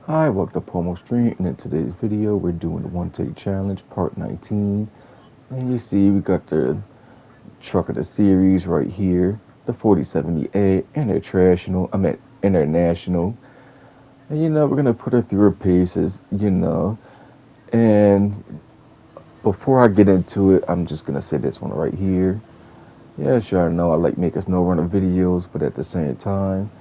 Hi, welcome to Pomo Stream, and in today's video, we're doing the one take challenge, part 19. And you see, we got the truck of the series right here, the 4070A International. And we're gonna put her through her paces. And before I get into it, I'm just gonna say this one right here. Yeah, sure, I know I like making snow runner videos, but at the same time,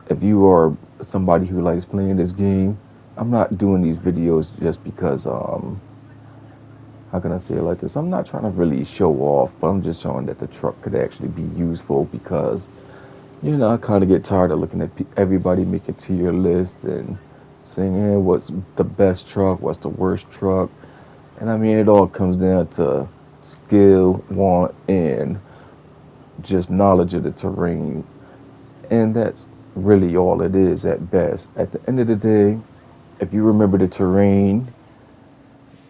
if you are somebody who likes playing this game, I'm not doing these videos just because how can I say it like this? I'm not trying to really show off, but I'm just showing that the truck could actually be useful because I kind of get tired of looking at everybody make a tier list and saying, "Hey, what's the best truck? What's the worst truck?" And I mean, it all comes down to skill, want, and just knowledge of the terrain. And that's really all it is at best. At the end of the day, if you remember the terrain,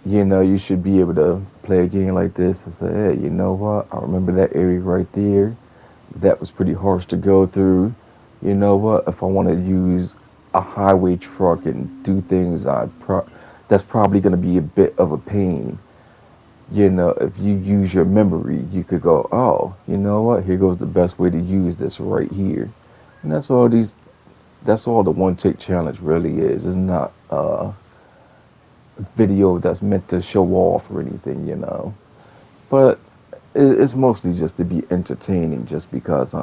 you should be able to play a game like this and say, hey, you know what? I remember that area right there. That was pretty harsh to go through. You know what? If I want to use a highway truck and do things, that's probably going to be a bit of a pain. If you use your memory, you could go, oh, you know what? Here goes the best way to use this right here. And that's all the one take challenge really is. It's not a video that's meant to show off or anything. But it's mostly just to be entertaining, just because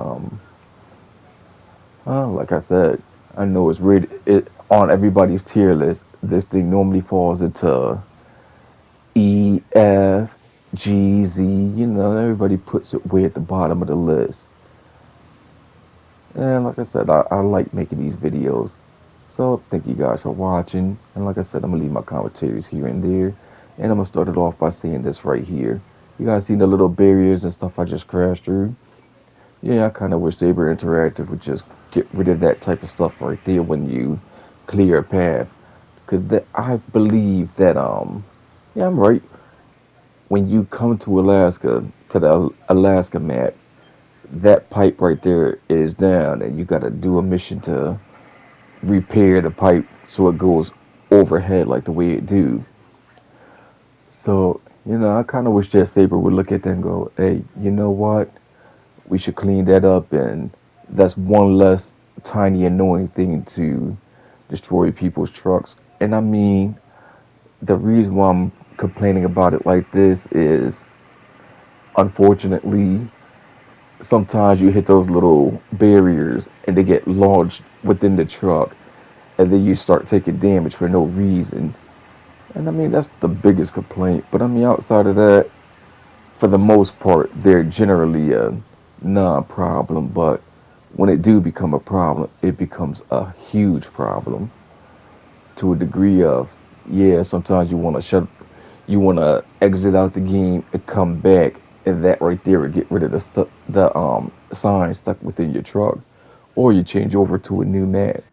like I said, I know it's rated on everybody's tier list. This thing normally falls into E, F, G, Z. Everybody puts it way at the bottom of the list. And like I said, I like making these videos. So thank you guys for watching. And like I said, I'm gonna leave my commentaries here and there. And I'm gonna start it off by saying this right here. You guys see the little barriers and stuff I just crashed through? Yeah, I kind of wish Saber Interactive would just get rid of that type of stuff right there when you clear a path. Because I believe that, yeah, I'm right. When you come to Alaska, to the Alaska map, that pipe right there is down, and you got to do a mission to repair the pipe so it goes overhead like the way it do. So, I kind of wish Jet Saber would look at that and go, hey, you know what? We should clean that up, and that's one less tiny annoying thing to destroy people's trucks. And I mean, the reason why I'm complaining about it like this is, unfortunately, sometimes you hit those little barriers and they get lodged within the truck, and then you start taking damage for no reason. And I mean, that's the biggest complaint. But I mean, outside of that, for the most part, they're generally a non-problem. But when it do become a problem, it becomes a huge problem to a degree of, yeah, sometimes you want to exit out the game and come back, and that right there would get rid of the sign stuck within your truck, or you change over to a new map.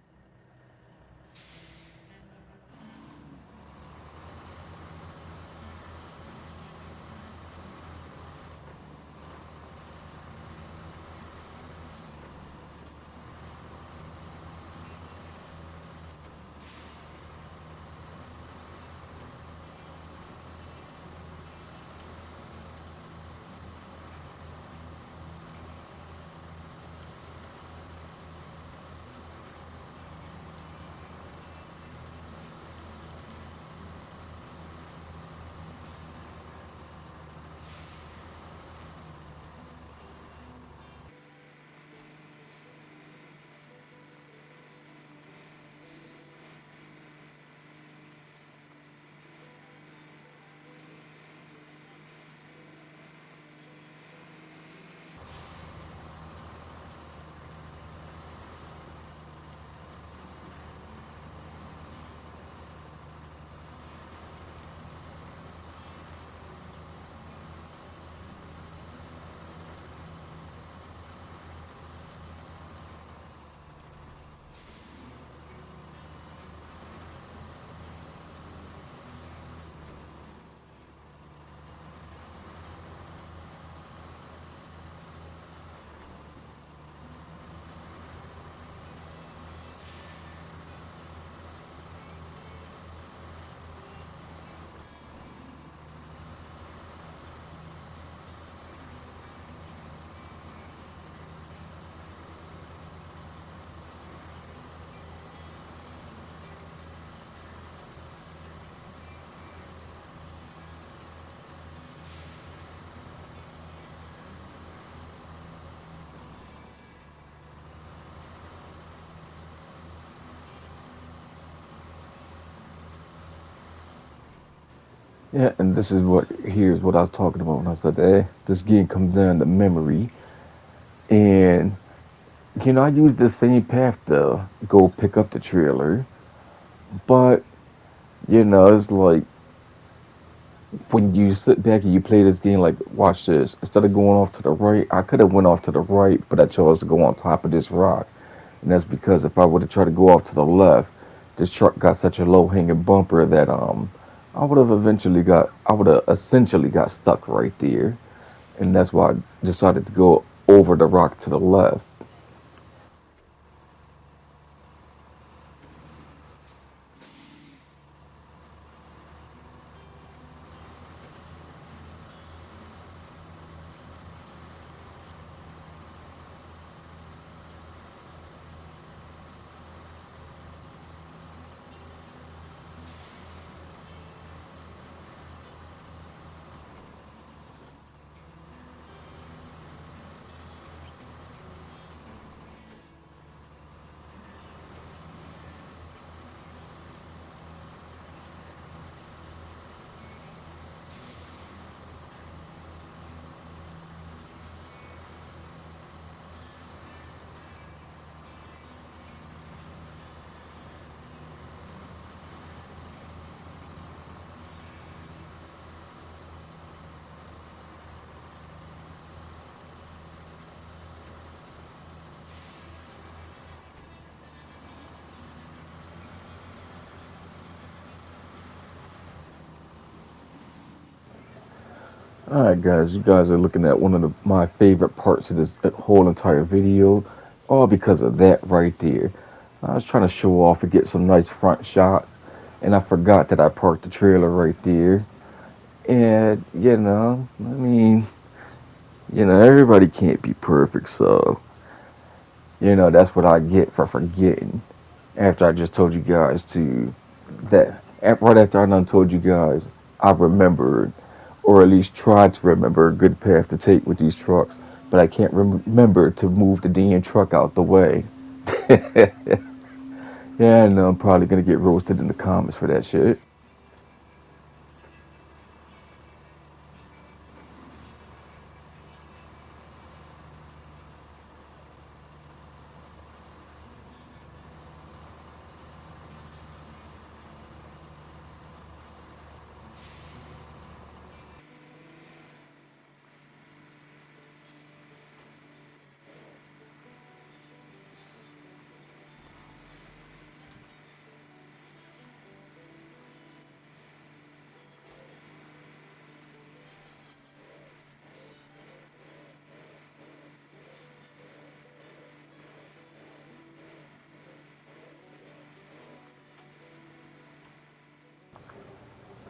Yeah, and here's what I was talking about when I said, this game comes down to memory. And, I use the same path to go pick up the trailer, but, it's like when you sit back and you play this game, like, watch this. Instead of going off to the right, I could have went off to the right, but I chose to go on top of this rock. And that's because if I would have tried to go off to the left, this truck got such a low hanging bumper that I would have essentially got stuck right there. And that's why I decided to go over the rock to the left. Alright, guys, you guys are looking at one of my favorite parts of this whole entire video, all because of that right there. I was trying to show off and get some nice front shots, and I forgot that I parked the trailer right there. And, everybody can't be perfect, so, that's what I get for forgetting. After I just told you guys right after I done told you guys, I remembered, or at least tried to remember a good path to take with these trucks, but I can't remember to move the damn truck out the way. Yeah, I know I'm probably gonna get roasted in the comments for that shit.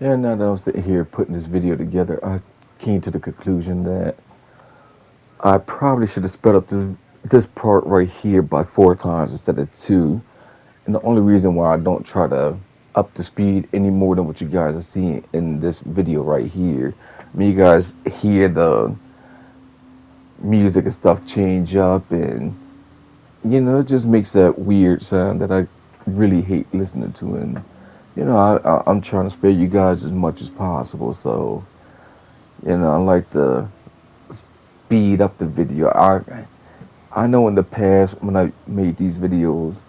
Yeah, now that I'm sitting here putting this video together, I came to the conclusion that I probably should have sped up this part right here by 4 times instead of two. And the only reason why I don't try to up the speed any more than what you guys are seeing in this video right here. I mean, you guys hear the music and stuff change up, and it just makes that weird sound that I really hate listening to. And I'm trying to spare you guys as much as possible, so I like to speed up the video. I know in the past when I made these videos,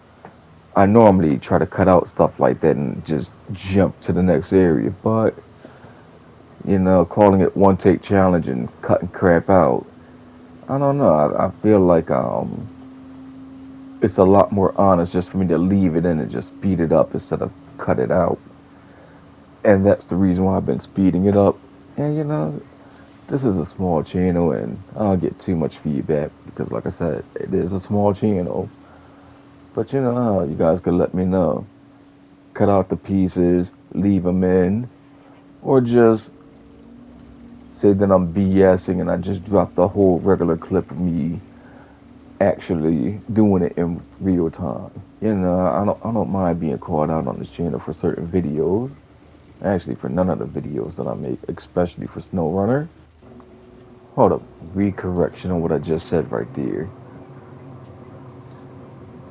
I normally try to cut out stuff like that and just jump to the next area, but calling it one take challenge and cutting crap out, I don't know. I feel like it's a lot more honest just for me to leave it in and just speed it up instead of cut it out. And that's the reason why I've been speeding it up. And this is a small channel and I don't get too much feedback because, like I said, it is a small channel. But you guys could let me know. Cut out the pieces, leave them in, or just say that I'm BSing and I just dropped the whole regular clip of me actually doing it in real time. I don't mind being called out on this channel for certain videos. Actually, for none of the videos that I make, especially for SnowRunner. Hold up, recorrection on what I just said right there.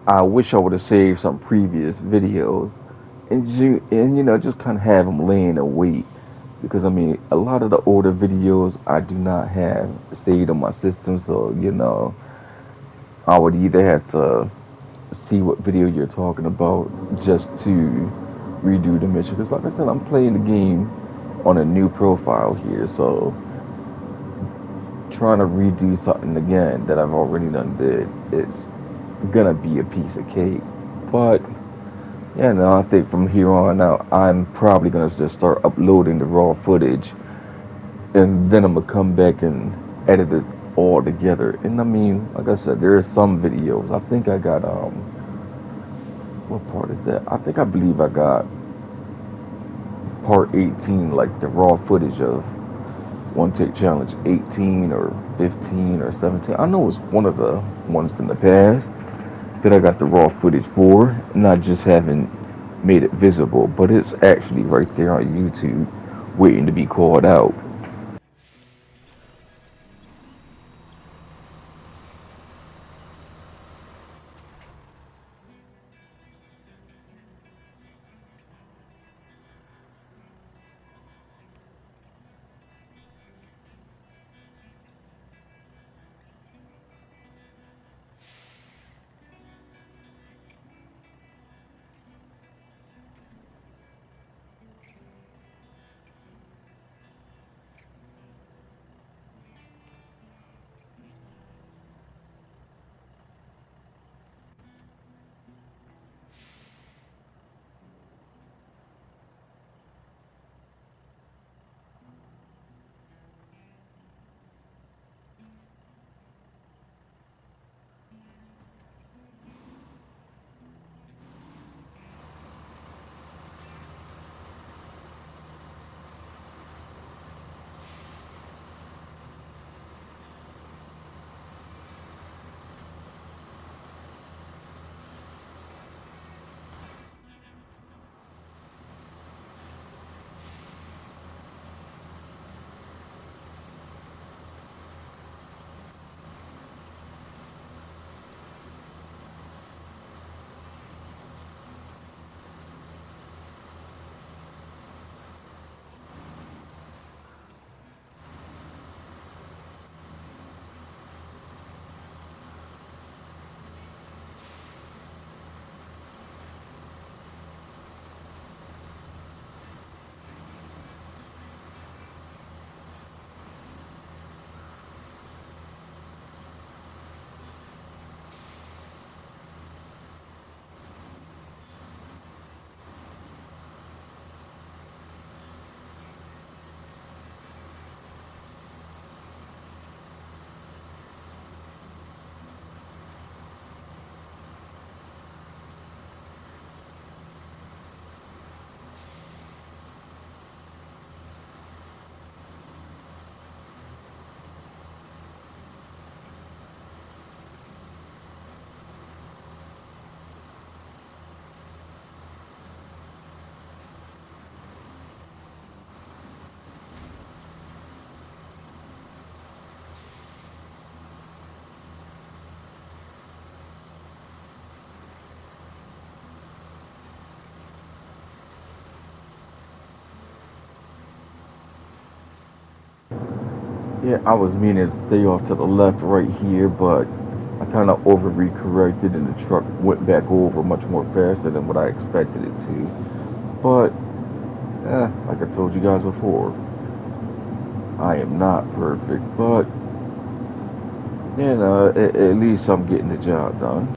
I wish I would have saved some previous videos and just kind of have them laying in wait because I mean a lot of the older videos I do not have saved on my system, so I would either have to see what video you're talking about just to redo the mission. Because like I said, I'm playing the game on a new profile here, so trying to redo something again that I've already done did, it's gonna be a piece of cake. But yeah, no, I think from here on out, I'm probably gonna just start uploading the raw footage, and then I'm gonna come back and edit it all together. And I mean, like I said, there are some videos. I think I got what part is that? I believe I got part 18, like the raw footage of one take challenge 18 or 15 or 17. I know it's one of the ones in the past that I got the raw footage for, and I just haven't made it visible, but it's actually right there on YouTube waiting to be called out. Yeah, I was meaning to stay off to the left right here, but I kind of overly corrected and the truck went back over much more faster than what I expected it to. But, like I told you guys before, I am not perfect, but, at least I'm getting the job done.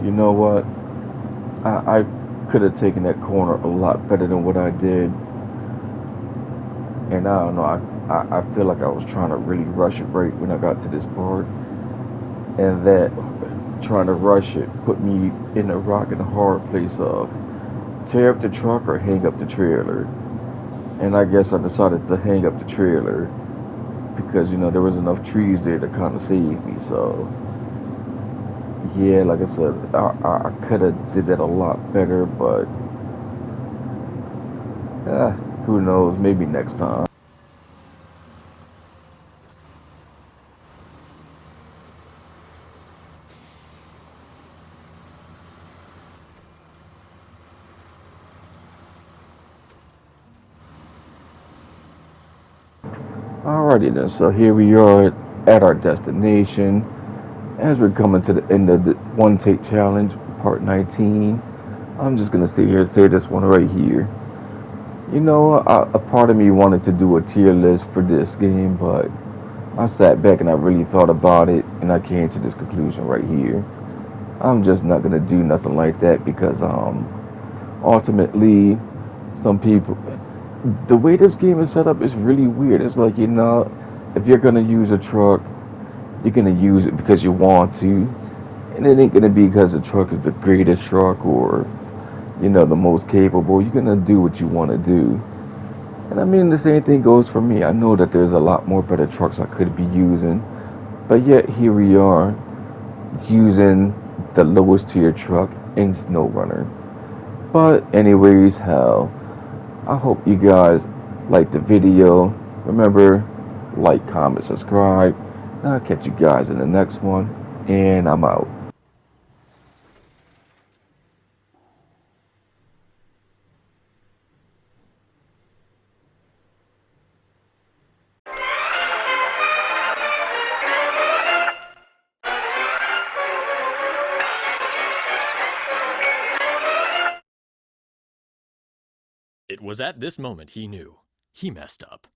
you know what? I could have taken that corner a lot better than what I did. And I don't know, I feel like I was trying to really rush it right when I got to this part. And that trying to rush it put me in a rock and a hard place of tear up the truck or hang up the trailer. And I guess I decided to hang up the trailer because, there was enough trees there to kind of save me. So, yeah, like I said, I could have did that a lot better, but uh, who knows? Maybe next time. Alrighty then, so here we are at our destination. As we're coming to the end of the one take challenge, part 19, I'm just gonna sit here and say this one right here. A part of me wanted to do a tier list for this game, but I sat back and I really thought about it, and I came to this conclusion right here. I'm just not gonna do nothing like that because ultimately, some people, the way this game is set up is really weird. It's like, if you're gonna use a truck, you're gonna use it because you want to, and it ain't gonna be because the truck is the greatest truck or the most capable. You're gonna do what you want to do. And I mean, the same thing goes for me. I know that there's a lot more better trucks I could be using, but yet here we are using the lowest tier truck in SnowRunner. But anyways, hell, I hope you guys liked the video. Remember, like, comment, subscribe. And I'll catch you guys in the next one, and I'm out. It was at this moment he knew. He messed up.